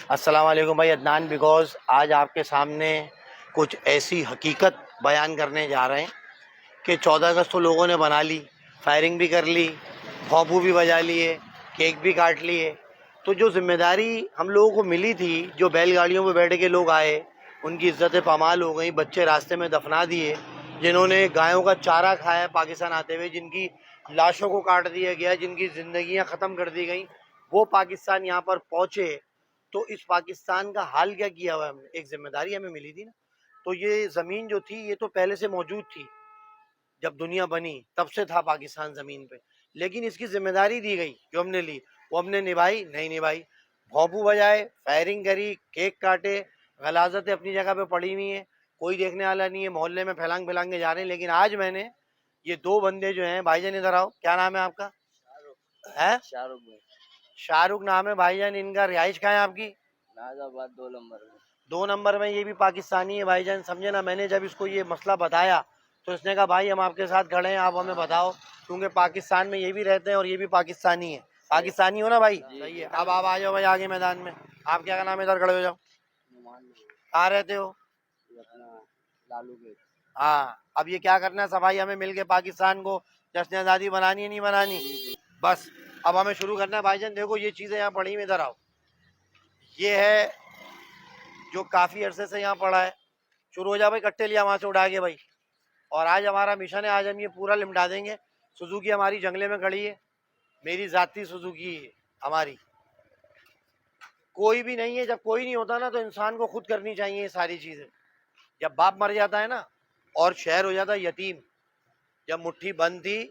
अस्सलाम वालेकुम भाई अदनान। बिकॉज़ आज आपके सामने कुछ ऐसी हकीकत बयान करने जा रहे हैं कि 14 अगस्त तो लोगों ने बना ली, फायरिंग भी कर ली, भोंपू भी बजा लिए, केक भी काट लिए। तो जो जिम्मेदारी हम लोगों को मिली थी, जो बैलगाड़ियों पर बैठ के लोग आए, उनकी इज्जतें पामाल हो गई, बच्चे रास्ते में दफना दिए, जिन्होंने गायों का चारा खाया पाकिस्तान आते हुए, जिनकी लाशों को काट दिया गया, जिनकी ज़िंदगियाँ ख़त्म कर दी गई, वो पाकिस्तान यहाँ पर पहुँचे। तो इस पाकिस्तान का हाल क्या किया हुआ है हमने? एक जिम्मेदारी हमें मिली थी ना। तो ये ज़मीन जो थी ये तो पहले से मौजूद थी, जब दुनिया बनी तब से था पाकिस्तान ज़मीन पे, लेकिन इसकी जिम्मेदारी दी गई जो हमने ली, वो हमने निभाई नहीं निभाई। भोंपू बजाए, फायरिंग करी, केक काटे, गलाजतें अपनी जगह पे पड़ी हुई हैं, कोई देखने वाला नहीं है, मोहल्ले में फैलांग फैलांग के जा रहे हैं। लेकिन आज मैंने ये दो बंदे जो हैं, भाईजान इधर आओ, क्या नाम है आपका? है शाहरुख भाई। शाहरुख नाम है भाईजान। इनका रिहाइश कहाँ है आपकी? नाजाबाद 2 नंबर में। 2 नंबर में। ये भी पाकिस्तानी है भाईजान, समझे ना। मैंने जब इसको ये मसला बताया तो इसने कहा भाई हम आपके साथ खड़े हैं, आप हमें बताओ, क्योंकि पाकिस्तान में ये भी रहते हैं और ये भी पाकिस्तानी है। पाकिस्तानी हो ना भाई? सही है। अब आप आ जाओ भाई आगे मैदान में। आप क्या नाम है? इधर खड़े हो जाओ। कहाँ रहते हो? लालू के। हाँ, अब ये क्या करना है? सफाई हमें मिल के पाकिस्तान को जश्न आज़ादी बनानी है, नहीं बनानी? बस अब हमें शुरू करना है भाईजान। देखो ये चीज़ें यहाँ पड़ी हुई, इधर आओ। ये है जो काफ़ी अरसे से यहाँ पड़ा है। शुरू हो जा भाई, कट्टे लिया वहाँ से उठा के भाई। और आज हमारा मिशन है, आज हम ये पूरा निपटा देंगे। सुजुकी हमारी जंगले में खड़ी है, मेरी ज़ाती सुजुकी है हमारी। कोई भी नहीं है, जब कोई नहीं होता ना तो इंसान को खुद करनी चाहिए ये सारी चीज़ें। जब बाप मर जाता है ना और शहर हो जाता है यतीम, जब मुट्ठी बंद थी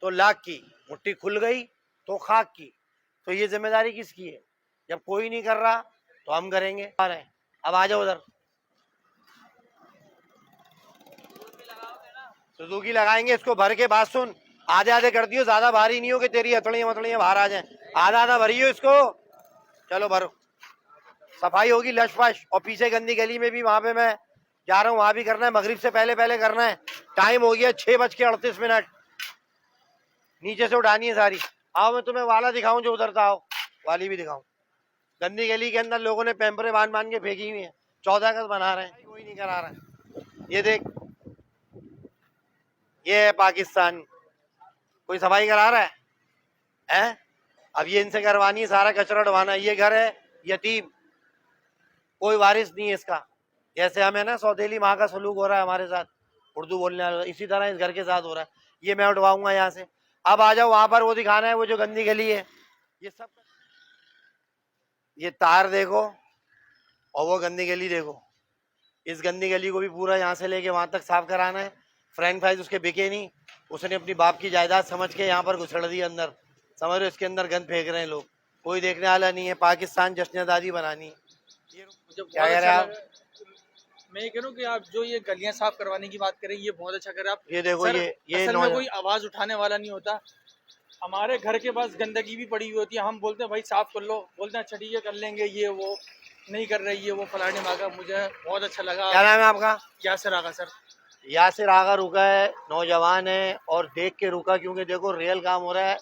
तो लाख की, मुट्ठी खुल गई तो खाक की। तो ये जिम्मेदारी किसकी है? जब कोई नहीं कर रहा तो हम करेंगे। आ रहे हैं, अब आ जाओ उधर। सुजुकी लगाएंगे, इसको भर के। बात सुन, आधे आधे कर दियो, ज्यादा भारी नहीं हो कि तेरी हथड़ियां वथड़ियां बाहर आ जाएं। आधा आधा भरियो इसको। चलो भरो, सफाई होगी लश फश। और पीछे गंदी गली में भी वहां पे मैं जा रहा हूँ, वहां भी करना है। मगरिब से पहले पहले करना है। टाइम हो गया 6:38। नीचे से उठानी है सारी। आओ मैं तुम्हें वाला दिखाऊं जो उधर था, आओ वाली भी दिखाऊं। गंदी गली के अंदर लोगों ने पैम्परे बांध बांध के फेंकी हुई है। 14 अगस्त बना रहे हैं, कोई नहीं करा रहा है। ये देख, ये है पाकिस्तान। कोई सफाई करा रहा है? अब ये इनसे करवानी है, सारा कचरा उठवाना है। ये घर है यतीम, कोई वारिस नहीं है इसका। जैसे हमें ना सौतेली माँ का सलूक हो रहा है हमारे साथ उर्दू बोलने वाला, इसी तरह इस घर के साथ हो रहा है। ये मैं उठवाऊंगा यहाँ से। अब आ जाओ, वहां पर वो दिखाना है, वो जो गंदी गली है। ये सब, ये तार देखो और वो गंदी गली देखो। इस गंदी गली को भी पूरा यहाँ से लेके वहां तक साफ कराना है। फ्रेंच फ्राइज उसके बिके नहीं, उसने अपनी बाप की जायदाद समझ के यहाँ पर घुसड़ दी अंदर। समझ रहे हो? इसके अंदर गंद फेंक रहे हैं लोग, कोई देखने वाला नहीं है। पाकिस्तान जश्न आज़ादी बनानी है। क्या कह रहे हैं आप? मैं ये कह रहा हूँ कि आप जो ये गलियां साफ करवाने की बात करें, ये बहुत अच्छा करें आप। ये देखो, सर, ये असल में कोई आवाज उठाने वाला नहीं होता। हमारे घर के पास गंदगी भी पड़ी हुई होती है, हम बोलते हैं भाई साफ कर लो, बोलते हैं अच्छा ठीक है कर लेंगे, ये वो नहीं कर रही है, वो फलाने मांगा। मुझे बहुत अच्छा लगा। क्या नाम है आपका? यासिर आगा सर। यासिर आगा रुका है, नौजवान है और देख के रुका, क्योंकि देखो रियल काम हो रहा है।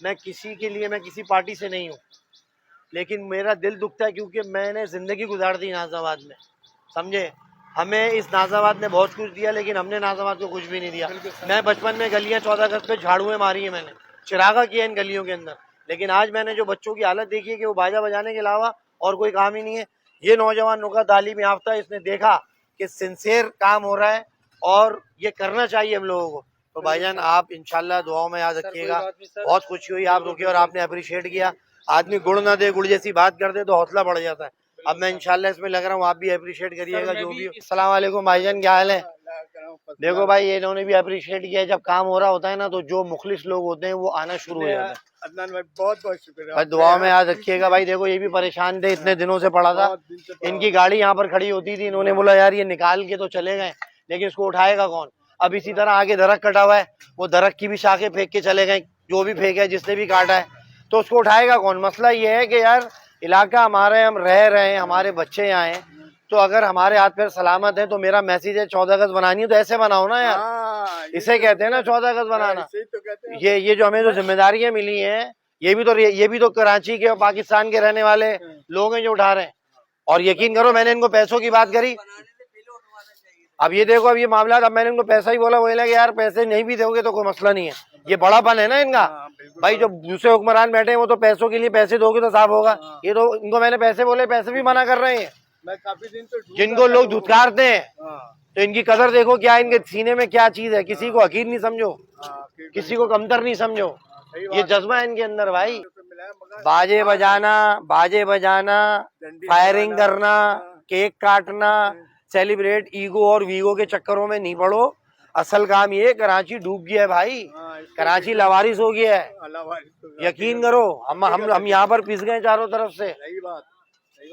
मैं किसी के लिए, मैं किसी पार्टी से नहीं हूँ, लेकिन मेरा दिल दुखता है क्योंकि मैंने ज़िंदगी गुजार दी नाज़ाबाद में, समझे। हमें इस नाज़ाबाद ने बहुत कुछ दिया, लेकिन हमने नाज़ाबाद को कुछ भी नहीं दिया। मैं बचपन में गलियाँ 14 अगस्त पे झाड़ुएँ मारी है मैंने, चिरागा किया इन गलियों के अंदर। लेकिन आज मैंने जो बच्चों की हालत देखी है कि वो बाजा बजाने के अलावा और कोई काम ही नहीं है। ये नौजवान रुका, तालीम याफ्ता, इसने देखा कि सिंसियर काम हो रहा है और ये करना चाहिए हम लोगों को। तो भाईजान आप इंशाल्लाह दुआओं में याद रखिएगा। बहुत खुशी हुई आप रुके और आपने अप्रिशिएट किया। आदमी गुड़ ना दे, गुड़ जैसी बात कर दे तो हौसला बढ़ जाता है। अब मैं इंशाल्लाह इसमें लग रहा हूँ, आप भी अप्रिशिएट करिएगा जो भी। अस्सलाम वालेकुम भाईजान, क्या हाल है? देखो भाई, ये इन्होंने भी अप्रिशिएट किया। जब काम हो रहा होता है ना तो जो मुखलिस लोग होते हैं वो आना शुरू हो जाता है। अदनान भाई बहुत बहुत शुक्रिया भाई दुआ में याद रखिएगा भाई। देखो ये भी परेशान थे, इतने दिनों से पड़ा था। इनकी गाड़ी यहाँ पर खड़ी होती थी, इन्होंने बोला यार ये निकाल के तो चले गए, लेकिन इसको उठाएगा कौन? अब इसी तरह आगे दरख्त कटा हुआ है, वो दरख्त की भी शाखें फेंक के चले गए, जो भी फेंका है, जिसने भी काटा है, तो उसको उठाएगा कौन? मसला ये है कि यार इलाका हमारा है, हम रह रहे हैं, हमारे बच्चे यहाँ हैं, तो अगर हमारे हाथ पैर सलामत है तो मेरा मैसेज है 14 अगस्त बनानी है तो ऐसे बनाओ ना यार। इसे कहते हैं ना 14 अगस्त बनाना। ये जो हमें जो जिम्मेदारियां मिली हैं, ये भी तो कराची के और पाकिस्तान के रहने वाले लोग हैं जो उठा रहे हैं। और यकीन करो मैंने इनको पैसों की बात करी, अब ये देखो अब ये मामला, अब मैंने इनको पैसा ही बोला, बोला कि यार पैसे नहीं भी दोगे तो कोई मसला नहीं है, ये बड़ापन है ना इनका। भाई जो दूसरे हुक्मरान बैठे हैं वो तो पैसों के लिए पैसे दोगे तो साफ होगा, ये तो इनको मैंने पैसे बोले, पैसे भी मना कर रहे हैं। मैं काफी दिन तो जिनको लोग धुतकारते हैं तो इनकी कदर देखो क्या, इनके सीने में क्या चीज है, किसी को हकीर नहीं समझो, किसी को कमतर नहीं समझो, ये जज्बा है इनके अंदर भाई। बाजे बजाना, फायरिंग करना, केक काटना, सेलिब्रेट, ईगो और वीगो के चक्करों में नहीं पड़ो। असल काम ये, कराची डूब गया है भाई, कराची लवारिस हो गया है, यकीन करो। हम यहाँ पर पिस गए चारों तरफ से,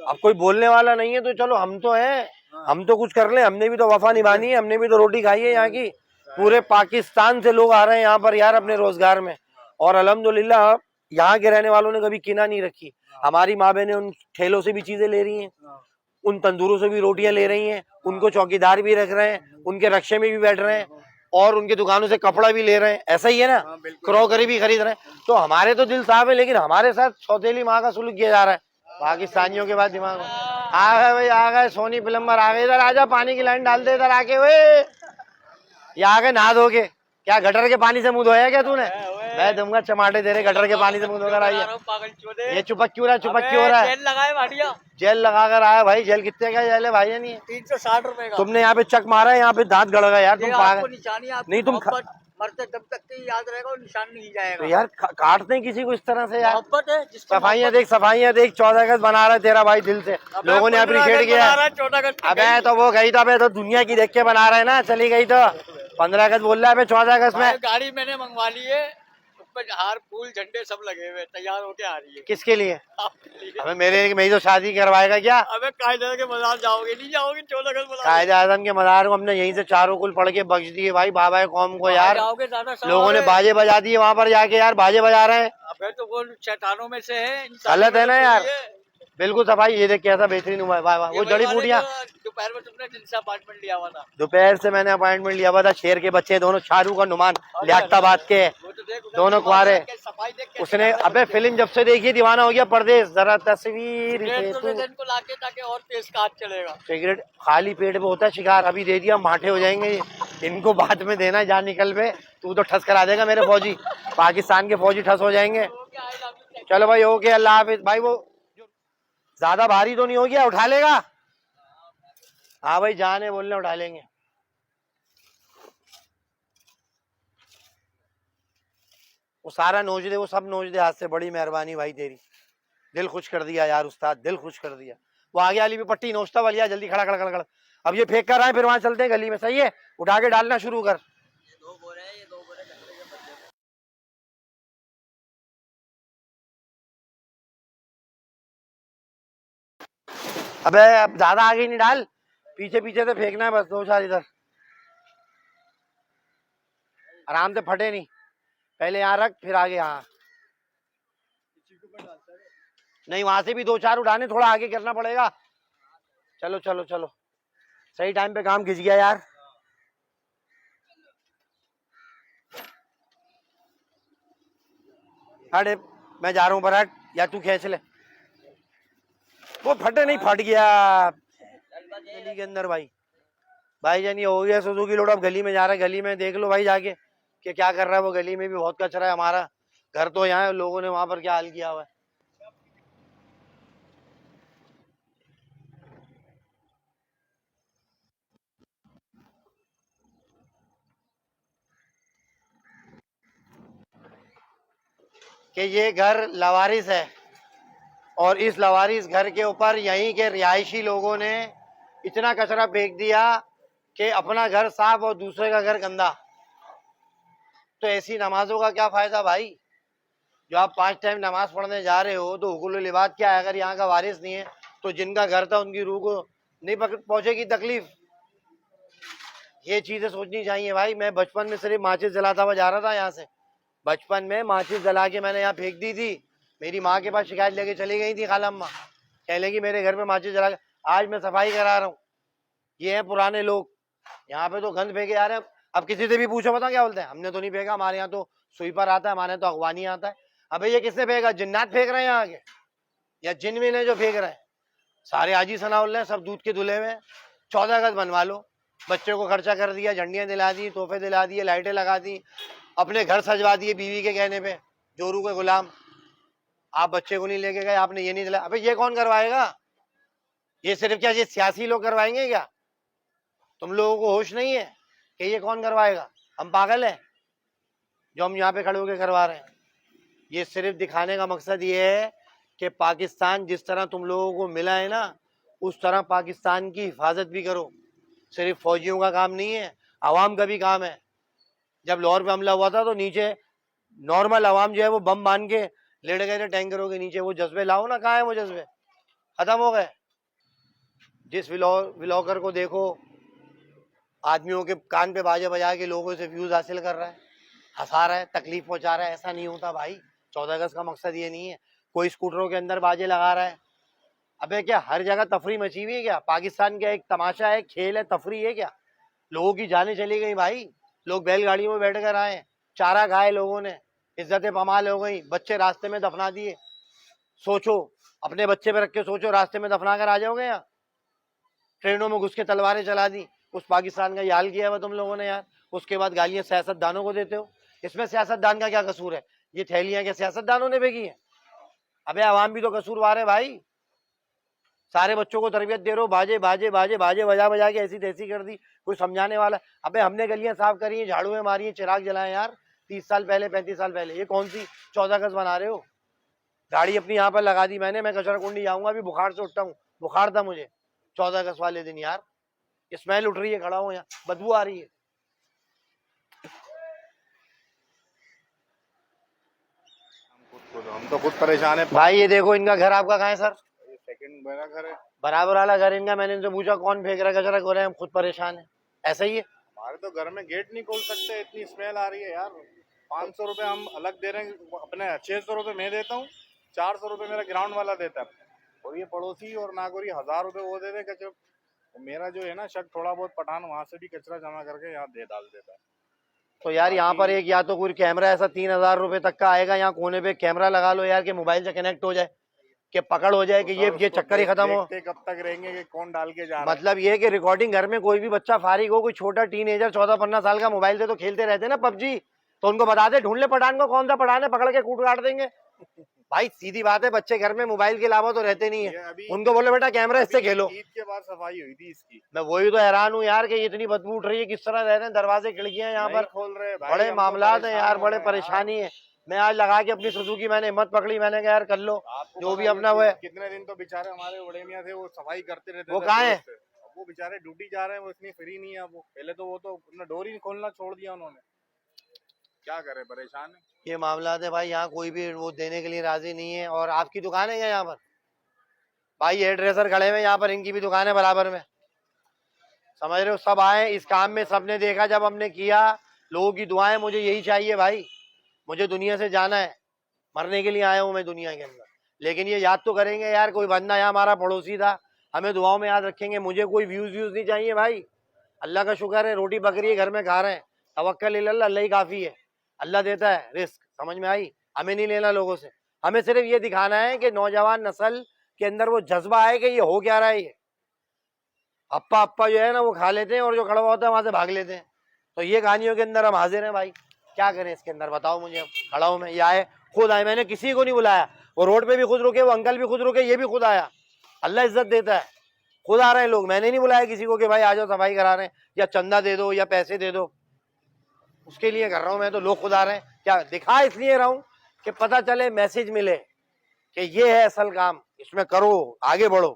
अब कोई बोलने वाला नहीं है तो चलो हम तो हैं, हम तो कुछ कर ले, हमने भी तो वफा निभानी है, हमने भी तो रोटी खाई है यहाँ की। पूरे पाकिस्तान से लोग आ रहे हैं यहाँ पर यार अपने रोजगार में, और अल्हम्दुलिल्लाह यहाँ के रहने वालों ने कभी किना नहीं रखी। हमारी माँ बहनें उन ठेलों से भी चीजें ले रही हैं, उन तंदूरों से भी रोटियां ले रही हैं, उनको चौकीदार भी रख रहे हैं, उनके रक्षे में भी बैठ रहे हैं, और उनकी दुकानों से कपड़ा भी ले रहे हैं, ऐसा ही है ना, क्रॉकरी भी खरीद रहे हैं। तो हमारे तो दिल साफ है, लेकिन हमारे साथ सौतेली माँ का सुलूक किया जा रहा है। पाकिस्तानियों के बाद दिमाग आ गए भाई, आ गए सोनी प्लम्बर आ गए, इधर आजा पानी की लाइन डाल दे इधर आके, वे ये आ गए नहा धोके। क्या गटर के पानी से मुंह धोया क्या तूने? मैं दूंगा चमाटे तेरे, गटर के पानी से मुंह धोकर आई है। ये चुपक क्यों रहा है? जेल लगाए भाटिया, जेल लगा कर आया भाई, जेल कितने का जेल है भाई? नहीं 360 रुपए का। तुमने यहाँ पे चक मारा है, यहाँ पे दांत गड़ गया यार, तुम पागल नहीं, तुम मरते दम तक तो याद रहेगा और निशान नहीं जाएगा। तो यार काटते हैं किसी को इस तरह से यार। मोहब्बत है, सफाइयाँ देख 14 अगस्त बना रहा है तेरा भाई दिल से, लोगों ने अप्रिशिएट किया। अबे तो वो गई तो, अबे तो दुनिया की देख के बना रहे ना, चली गई तो 15 अगस्त बोल रहा है, 14 अगस्त में गाड़ी मैंने मंगवा ली है, हार फूल झंडे सब लगे हुए, तैयार होके आ रही है। किसके लिए? अबे मेरी तो शादी करवाएगा क्या? अबे कायदे के मजार जाओगे नहीं जाओगे? 14 अगस्त कायदे आजम के मजार को हमने यहीं से चारों कुल पढ़ के बख्श दिए भाई, बाबा कौम को यार। लोगों ने बाजे बजा दिए वहाँ पर जाके यार, बाजे बजा रहे हैं। अबे तो वो शैतानों में से है, गलत है ना यार, बिल्कुल सफाई। ये देख कैसा बेहतरीन हुआ है, वाह वाह। वो जड़ी बूटियाँ दोपहर में तुमने जिनसे अपॉइंटमेंट लिया हुआ था, दोपहर से मैंने अपॉइंटमेंट लिया हुआ था, शेर के बच्चे दोनों, शाहरुख और नुमान लियाकताबाद के दोनों कुआरे। उसने अबे फिल्म जब से देखी दीवाना हो गया, परदेश। जरा तस्वीर इनको लाके ताकि और तेज काज चलेगा। सिगरेट खाली पेट पे होता है शिकार, अभी दे दिया माठे हो जाएंगे, इनको बाद में देना, जान निकल पे। तू तो ठस करा देगा मेरे फौजी, पाकिस्तान के फौजी ठस हो जाएंगे। चलो भाई ओके, अल्लाह हाफिज भाई। वो ज्यादा भारी तो नहीं हो गया, उठा लेगा? हाँ भाई जाने बोलने उठा लेंगे। वो सारा नोच दे, वो सब नोच दे हाथ से, बड़ी मेहरबानी भाई तेरी, दिल खुश कर दिया यार उस्ताद, दिल खुश कर दिया। वो आगे वाली भी पट्टी नोचता वाली, जल्दी खड़ा खड़ा खड़ा खड़ा। अब ये फेंक कर आए, फिर वहां चलते हैं गली में, सही है? उठा के डालना शुरू कर। अबे अब ज्यादा आगे नहीं डाल, पीछे पीछे से फेंकना है बस, 2-4 इधर, आराम से फटे नहीं, पहले यहाँ रख फिर आगे यहाँ। नहीं वहां से भी 2-4 उठाने, थोड़ा आगे करना पड़ेगा। चलो चलो चलो, सही टाइम पे काम खिंच गया यार। हट, मैं जा रहा हूँ बराट, या तू खींच ले। वो फटे नहीं, फट गया गली के अंदर भाई जान। ये हो गया सुजुकी लोड, अब गली में जा रहा है, गली में देख लो भाई जाके कि क्या कर रहा है वो। गली में भी बहुत कचरा है, हमारा घर तो यहाँ है, लोगों ने वहां पर क्या हाल किया हुआ है। कि ये घर लवारिस है, और इस लवारिस घर के ऊपर यहीं के रिहायशी लोगों ने इतना कचरा फेंक दिया कि अपना घर साफ और दूसरे का घर गंदा। तो ऐसी नमाजों का क्या फायदा भाई? जो आप 5 टाइम नमाज पढ़ने जा रहे हो तो हुकुल लिबाद क्या है? अगर यहाँ का वारिस नहीं है तो जिनका घर था उनकी रूह को नहीं पहुंचेगी तकलीफ। ये चीजें सोचनी चाहिए भाई। मैं बचपन में सिर्फ माचिस जलाता हुआ जा रहा था यहाँ से, बचपन में माचिस जला के मैंने यहाँ फेंक दी थी। मेरी माँ के पास शिकायत लेके चली गई थी खाला अम्मा, कह लेगी मेरे घर में माचिस जला के। आज मैं सफाई करा रहा हूँ। ये हैं पुराने लोग, यहाँ पे तो गंद फेंके आ रहे हैं। अब किसी से भी पूछो बता क्या बोलते हैं, हमने तो नहीं फेंका, हमारे यहाँ तो स्वीपर आता है, हमारे यहाँ तो अगवानी आता है। अबे ये किसने फेंका? जिन्नात फेंक रहे हैं यहाँ के, या जिन भी ने जो फेंक रहे हैं। सारे हाजी सनाउल्लाह सब दूध के धुले हुए। 14 अगस्त बनवा लो, बच्चे को खर्चा कर दिया, झंडियाँ दिला दी, तोहफे दिला दिए, लाइटें लगा दी, अपने घर सजवा दिए बीवी के कहने पे, जोरू के गुलाम। आप बच्चे को नहीं लेके गए, आपने ये नहीं दिलाया। अबे ये कौन करवाएगा? ये सिर्फ क्या ये सियासी लोग करवाएंगे क्या? तुम लोगों को होश नहीं है कि ये कौन करवाएगा? हम पागल हैं जो हम यहाँ पे खड़े होकर करवा रहे हैं? ये सिर्फ दिखाने का मकसद ये है कि पाकिस्तान जिस तरह तुम लोगों को मिला है ना, उस तरह पाकिस्तान की हिफाजत भी करो। सिर्फ फौजियों का काम नहीं है, आवाम का भी काम है। जब लाहौर पे हमला हुआ था तो नीचे नॉर्मल आवाम जो है वो बम बांध के लेट गए थे टैंकरों के नीचे। वो जज्बे लाओ ना, कहाँ है वो जज्बे? खत्म हो गए। जिस व्लॉगर को देखो आदमियों के कान पे बाजे बजा के लोगों से व्यूज हासिल कर रहा है, हंसा रहा है, तकलीफ पहुंचा रहा है। ऐसा नहीं होता भाई। 14 अगस्त का मकसद ये नहीं है। कोई स्कूटरों के अंदर बाजे लगा रहा है। अबे क्या हर जगह तफरी मची हुई है क्या? पाकिस्तान का एक तमाशा है, खेल है, तफरी है क्या? लोगों की जानें चली गई भाई। लोग बैलगाड़ियों में बैठ कर आए, चारा खाए लोगों ने, इज्जतें पमाल हो गई, बच्चे रास्ते में दफना दिए। सोचो, अपने बच्चे पे रख के सोचो, रास्ते में दफना कर आ जाओगे? यहाँ ट्रेनों में घुस के तलवारें चला दी। उस पाकिस्तान का ये हाल किया हुआ तुम लोगों ने यार। उसके बाद गालियां सियासतदानों को देते हो। इसमें सियासतदान का क्या कसूर है? ये थैलियां क्या सियासतदानों ने भेजी है? अबे आवाम भी तो कसूरवार है भाई। सारे बच्चों को तरबियत दे रहे हो, बाजे बाजे बाजे बाजे बजा बजा के ऐसी तैसी कर दी। कोई समझाने वाला? अबे हमने गलियां साफ करी है, झाड़ुएं मारी है, चिराग जलाए यार 30 साल पहले, 35 साल पहले। ये कौन सी 14 अगस्त बना रहे हो? गाड़ी अपनी यहाँ पर लगा दी मैंने, मैं कचरा कुंडी जाऊंगा, अभी बुखार से उठता हूँ। बुखार था मुझे 14 अगस्त वाले दिन यार। स्मेल उठ रही है, खड़ा हूँ यहाँ, बदबू आ रही है। हम तो खुद परेशान है भाई ये देखो, इनका घर आपका कहाँ है सर? ये सेकंड मेरा घर है। बराबर वाला घर इनका। मैंने इनसे पूछा कौन फेंक रहा है कचरा, बोले हम खुद परेशान है। ऐसा ही है। हमारे तो घर में गेट नहीं खोल सकते, इतनी स्मेल आ रही है यार। 500 रुपए हम अलग दे रहे हैं अपने, 600 रुपए मैं देता हूँ, 400 रुपए मेरा ग्राउंड वाला देता है। और ये पड़ोसी और नागौरी 1000 रुपए वो दे दे कचरा। तो मेरा जो है ना शक, थोड़ा बहुत पठान वहां से भी कचरा जमा करके यहाँ दे डाल देता है। तो यार यहाँ पर एक या तो कोई कैमरा ऐसा 3000 रुपए तक का आएगा, यहाँ कोने पे कैमरा लगा लो यार, कि मोबाइल से कनेक्ट हो जाए, कि पकड़ हो जाए कि ये चक्कर ही खत्म हो। कब तक रहेंगे कि कौन डाल के जा रहा है। मतलब ये कि रिकॉर्डिंग घर में कोई भी बच्चा फारिग हो, कोई छोटा टीनेजर 14-15 साल का मोबाइल से तो खेलते रहते ना पबजी, तो उनको बता दे, ढूंढ ले पठान को, कौन सा पठान है, पकड़ के कूट काट देंगे। भाई सीधी बात है, बच्चे घर में मोबाइल के अलावा तो रहते नहीं है। उनको बोले बेटा कैमरा इससे खेलो। ईद के बाद सफाई हुई थी इसकी। मैं वही तो हैरान हूँ यार कि इतनी बदबू उठ रही है, किस तरह रह रहे हैं, दरवाजे खिड़कियां यहाँ पर खोल रहे बड़े मामलात हैं यार, बड़े परेशानी है। मैं आज लगा के अपनी सुजुकी मैंने हिम्मत पकड़ी, मैंने कहा यार कर लो जो भी अपना वो है। कितने दिन तो बेचारे हमारे बड़े मियां थे, वो सफाई करते रहते। वो कहाँ है? वो बेचारे ड्यूटी जा रहे हैं, वो इतनी फ्री नहीं है। वो पहले तो वो तो अपना डोर ही खोलना छोड़ दिया उन्होंने। क्या करे, परेशान है। ये मामला है भाई, यहाँ कोई भी वो देने के लिए राजी नहीं है। और आपकी दुकान है क्या यहाँ पर? भाई हेयर ड्रेसर खड़े हुए यहाँ पर, इनकी भी दुकान है बराबर में, समझ रहे हो? सब आए इस काम में, सबने देखा जब हमने किया। लोगों की दुआएं, मुझे यही चाहिए भाई। मुझे दुनिया से जाना है, मरने के लिए आया हूँ मैं दुनिया के अंदर। लेकिन ये याद तो करेंगे यार, कोई बंदा यहाँ हमारा पड़ोसी था, हमें दुआओं में याद रखेंगे। मुझे कोई व्यूज नहीं चाहिए भाई। अल्लाह का शुक्र है, रोटी बकरी घर में खा रहे हैं। तवक्कल इल्लल्लाह, अल्लाह ही काफी है। अल्लाह देता है रिस्क, समझ में आई? हमें नहीं लेना लोगों से, हमें सिर्फ ये दिखाना है कि नौजवान नस्ल के अंदर वो जज्बा है कि ये हो क्या रहा है। ये अप्पा अप्पा जो है ना वो खा लेते हैं, और जो खड़ा होता है वहां से भाग लेते हैं। तो ये कहानियों के अंदर हम हाजिर हैं भाई। क्या करें इसके अंदर, बताओ मुझे। अब खड़ा हूं मैं, ये आए, खुद आए, मैंने किसी को नहीं बुलाया। वो रोड पे भी खुद रुके, वो अंकल भी खुद रुके, ये भी खुद आया। अल्लाह इज्जत देता है, खुद आ रहे हैं लोग। मैंने नहीं बुलाया किसी को कि भाई आ जाओ सफाई करा रहे हैं, या चंदा दे दो या पैसे दे दो। उसके लिए कर रहा हूँ मैं, तो लोग खुद आ रहे हैं। क्या दिखा इसलिए रहा हूँ कि पता चले, मैसेज मिले कि ये है असल काम, इसमें करो, आगे बढ़ो,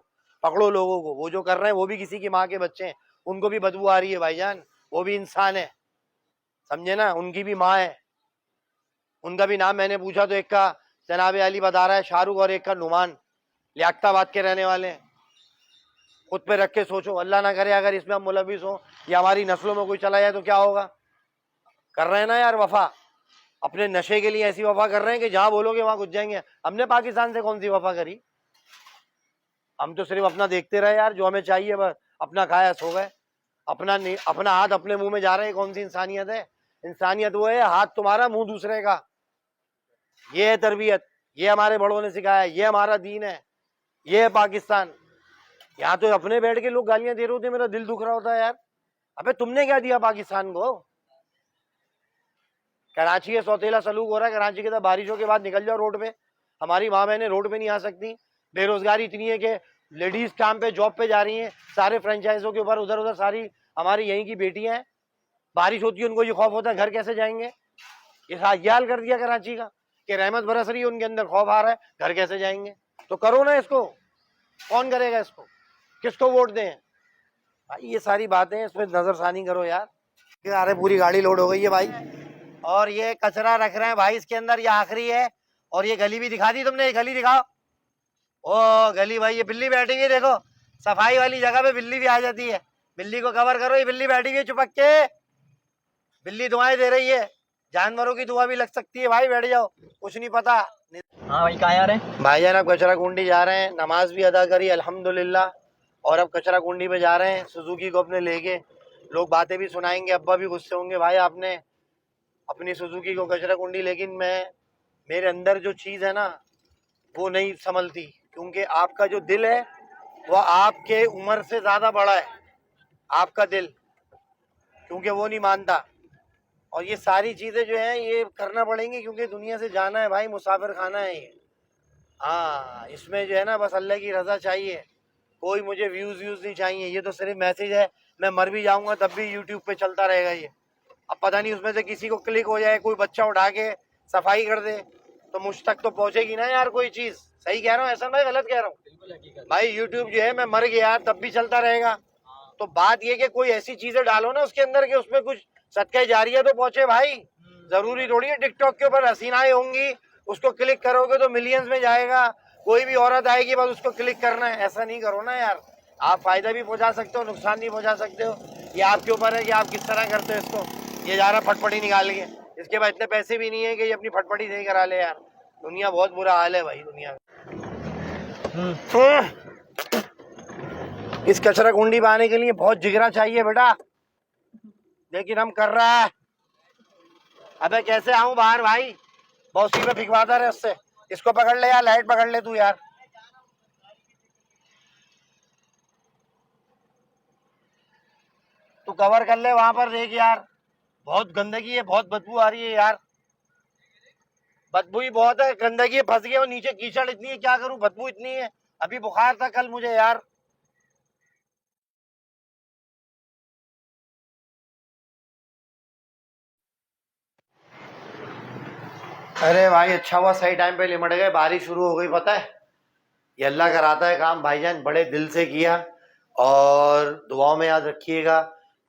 पकड़ो लोगों को। वो जो कर रहे हैं वो भी किसी की माँ के बच्चे हैं, उनको भी बदबू आ रही है भाईजान। वो भी इंसान है, समझे ना, उनकी भी माँ है। उनका भी नाम मैंने पूछा तो एक का जनाब अली बता रहा है शाहरुख, और एक का नुमान, लियाकताबाद के रहने वाले हैं। खुद पे रख के सोचो, अल्लाह ना करे अगर इसमें हम मुलविस हो या हमारी नस्लों में कोई चला जाए तो क्या होगा। कर रहे हैं ना यार वफा, अपने नशे के लिए ऐसी वफा कर रहे हैं कि जहां बोलोगे वहां घुस जाएंगे। हमने पाकिस्तान से कौन सी वफा करी? हम तो सिर्फ अपना देखते रहे यार, जो हमें चाहिए बस अपना खाया सो गए। अपना हाथ अपने मुंह में जा रहे हैं, कौन सी इंसानियत है? इंसानियत वो है हाथ तुम्हारा मुंह दूसरे का। ये है तरबियत, ये हमारे बड़ों ने सिखाया, ये हमारा दीन है, ये है पाकिस्तान। यहाँ तो अपने बैठ के लोग गालियां दे रहे होते, मेरा दिल दुख रहा होता है यार। अबे तुमने क्या दिया पाकिस्तान को? कराची है सौतेला सलूक हो रहा है कराची के, तो बारिशों के बाद निकल जाओ रोड पे। हमारी माँ बहनें रोड पे नहीं आ सकती। बेरोजगारी इतनी है कि लेडीज काम पे जॉब पे जा रही हैं, सारे फ्रेंचाइजों के ऊपर उधर उधर सारी हमारी यहीं की बेटियां हैं। बारिश होती है उनको ये खौफ होता है घर कैसे जाएंगे। ये हाल कर दिया कराची का कि रहमत बरस रही है, उनके अंदर खौफ आ रहा है घर कैसे जाएंगे। तो करो ना इसको, कौन करेगा इसको, किसको वोट दें भाई? ये सारी बातें इस पर नजरसानी करो यार। अरे पूरी गाड़ी लोड हो गई है भाई, और ये कचरा रख रहे हैं भाई इसके अंदर, ये आखिरी है। और ये गली भी दिखा दी तुमने, ये गली दिखाओ। ओ गली भाई, ये बिल्ली बैठी हुई देखो, सफाई वाली जगह पे बिल्ली भी आ जाती है। बिल्ली को कवर करो, ये बिल्ली बैठी हुई है चुपक के, बिल्ली दुआएं दे रही है। जानवरों की दुआ भी लग सकती है भाई, बैठ जाओ, कुछ नहीं पता। हाँ भाई, कहाँ आ रहे हैं? भाईजान अब कचरा कुंडी जा रहे हैं, नमाज भी अदा करी अल्हम्दुलिल्लाह, और अब कचरा कुंडी पे जा रहे हैं सुजुकी को अपने लेके। लोग बातें भी सुनाएंगे, अब्बा भी गुस्से होंगे, भाई आपने अपनी सुजुकी को कचरा कुंडी, लेकिन मेरे अंदर जो चीज़ है ना वो नहीं संभलती, क्योंकि आपका जो दिल है वो आपके उम्र से ज़्यादा बड़ा है, आपका दिल, क्योंकि वो नहीं मानता। और ये सारी चीज़ें जो हैं ये करना पड़ेंगी, क्योंकि दुनिया से जाना है भाई, मुसाफिर खाना है ये। हाँ, इसमें जो है ना बस अल्लाह की रज़ा चाहिए, कोई मुझे व्यूज़ नहीं चाहिए। ये तो सिर्फ मैसेज है, मैं मर भी जाऊंगा तब भी यूट्यूब पे चलता रहेगा ये। अब पता नहीं उसमें से किसी को क्लिक हो जाए, कोई बच्चा उठा के सफाई कर दे, तो मुझ तक तो पहुंचेगी ना यार कोई चीज़। सही कह रहा हूँ ऐसा, मैं गलत कह रहा हूँ भाई? यूट्यूब जो है मैं मर गया तब भी चलता रहेगा। तो बात ये कि कोई ऐसी चीज़ें डालो ना उसके अंदर कि उसमें कुछ सदका जारिया तो पहुंचे भाई। जरूरी थोड़ी है टिकटॉक के ऊपर हसीनाएं होंगी, उसको क्लिक करोगे तो मिलियंस में जाएगा, कोई भी औरत आएगी बस उसको क्लिक करना है। ऐसा नहीं करो ना यार, आप फायदा भी पहुंचा सकते हो, नुकसान भी पहुंचा सकते हो। ये आपके ऊपर है कि आप किस तरह करते हो इसको। ये जा रहा फटफटी निकाल के, इसके बाद इतने पैसे भी नहीं है कि ये अपनी फटफटी सही करा ले यार। दुनिया बहुत बुरा हाल है भाई दुनिया में। इस कचरा कुंडी पे आने के लिए बहुत जिगरा चाहिए बेटा, लेकिन हम कर रहा है। अबे कैसे आऊं बाहर भाई, बहुत सी पे फिकवाता रहे उससे। इसको पकड़ ले यार, लाइट पकड़ ले तू यार। तू कवर कर ले वहां पर, देख यार बहुत गंदगी है, बहुत बदबू आ रही है यार। बदबू ही बहुत है, गंदगी फंस गया और नीचे कीचड़ इतनी है, क्या करूं, बदबू इतनी है। अभी बुखार था कल मुझे यार। अरे भाई अच्छा हुआ सही टाइम पे लिमट गए, बारिश शुरू हो गई। पता है ये अल्लाह कराता है काम भाईजान, बड़े दिल से किया। और दुआओं में याद रखिएगा,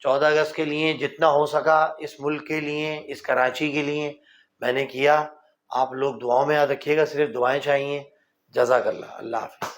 14 अगस्त के लिए जितना हो सका इस मुल्क के लिए, इस कराची के लिए मैंने किया। आप लोग दुआओं में याद रखिएगा, सिर्फ दुआएं चाहिए। जज़ाकल्लाह, अल्लाह हाफ़िज़।